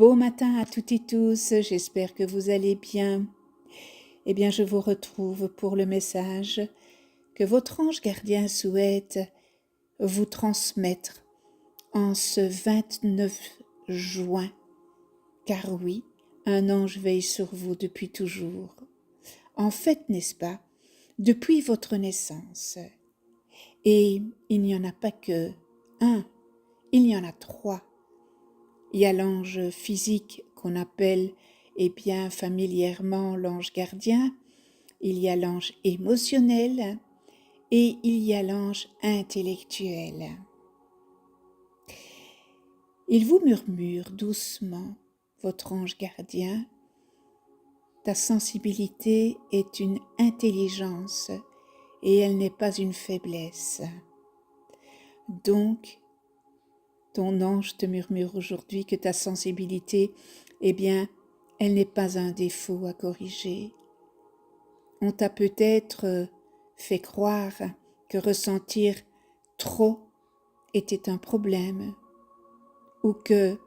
Beau matin à toutes et tous, j'espère que vous allez bien. Eh bien, je vous retrouve pour le message que votre ange gardien souhaite vous transmettre en ce 29 juin. Car oui, un ange veille sur vous depuis toujours. En fait, n'est-ce pas, depuis votre naissance. Et il n'y en a pas que un, il y en a trois. Il y a l'ange physique qu'on appelle, bien familièrement l'ange gardien, il y a l'ange émotionnel et il y a l'ange intellectuel. Il vous murmure doucement, votre ange gardien, ta sensibilité est une intelligence et elle n'est pas une faiblesse. Donc, ton ange te murmure aujourd'hui que ta sensibilité, elle n'est pas un défaut à corriger. On t'a peut-être fait croire que ressentir trop était un problème ou que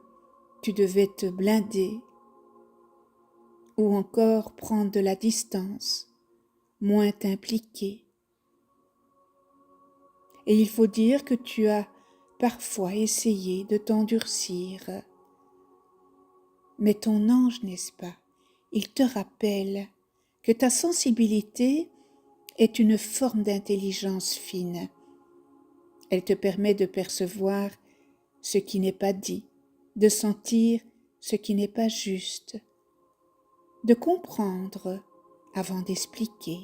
tu devais te blinder ou encore prendre de la distance, moins t'impliquer. Et il faut dire que tu as parfois essayé de t'endurcir. Mais ton ange, n'est-ce pas, il te rappelle que ta sensibilité est une forme d'intelligence fine. Elle te permet de percevoir ce qui n'est pas dit, de sentir ce qui n'est pas juste, de comprendre avant d'expliquer.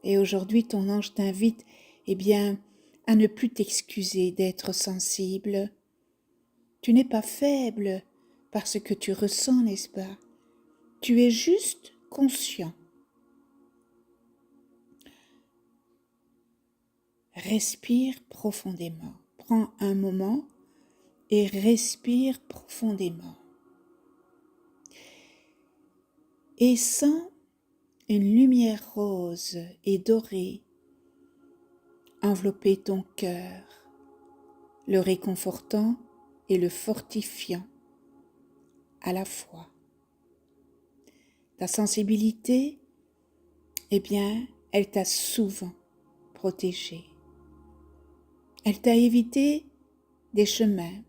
Et aujourd'hui, ton ange t'invite, à ne plus t'excuser d'être sensible. Tu n'es pas faible parce que tu ressens, n'est-ce pas? Tu es juste conscient. Respire profondément. Prends un moment et respire profondément. Et sens une lumière rose et dorée envelopper ton cœur, le réconfortant et le fortifiant à la fois. Ta sensibilité, elle t'a souvent protégé. Elle t'a évité des chemins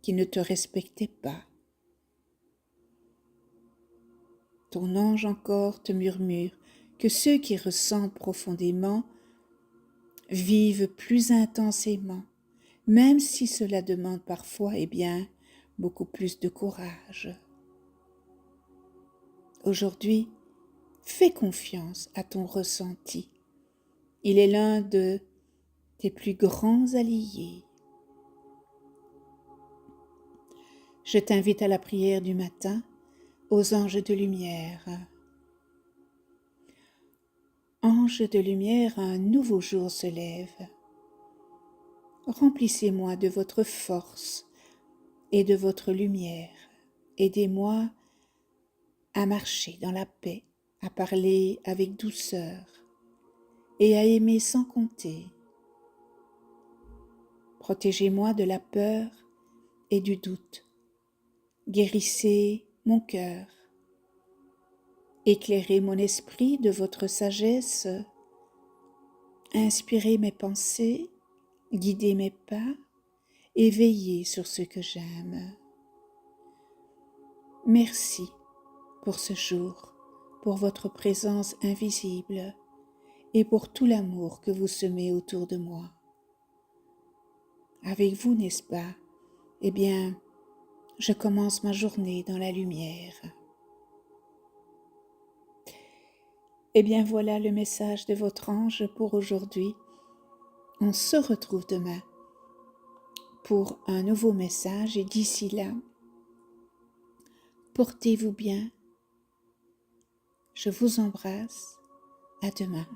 qui ne te respectaient pas. Ton ange encore te murmure que ceux qui ressentent profondément vivent plus intensément, même si cela demande parfois, beaucoup plus de courage. Aujourd'hui, fais confiance à ton ressenti. Il est l'un de tes plus grands alliés. Je t'invite à la prière du matin, aux anges de lumière. Anges de lumière, un nouveau jour se lève. Remplissez-moi de votre force et de votre lumière. Aidez-moi à marcher dans la paix, à parler avec douceur et à aimer sans compter. Protégez-moi de la peur et du doute. Guérissez mon cœur. Éclairez mon esprit de votre sagesse. Inspirez mes pensées, guidez mes pas et veillez sur ce que j'aime. Merci pour ce jour, pour votre présence invisible et pour tout l'amour que vous semez autour de moi. Avec vous, n'est-ce pas? Je commence ma journée dans la lumière. Voilà le message de votre ange pour aujourd'hui. On se retrouve demain pour un nouveau message et d'ici là, portez-vous bien. Je vous embrasse. À demain.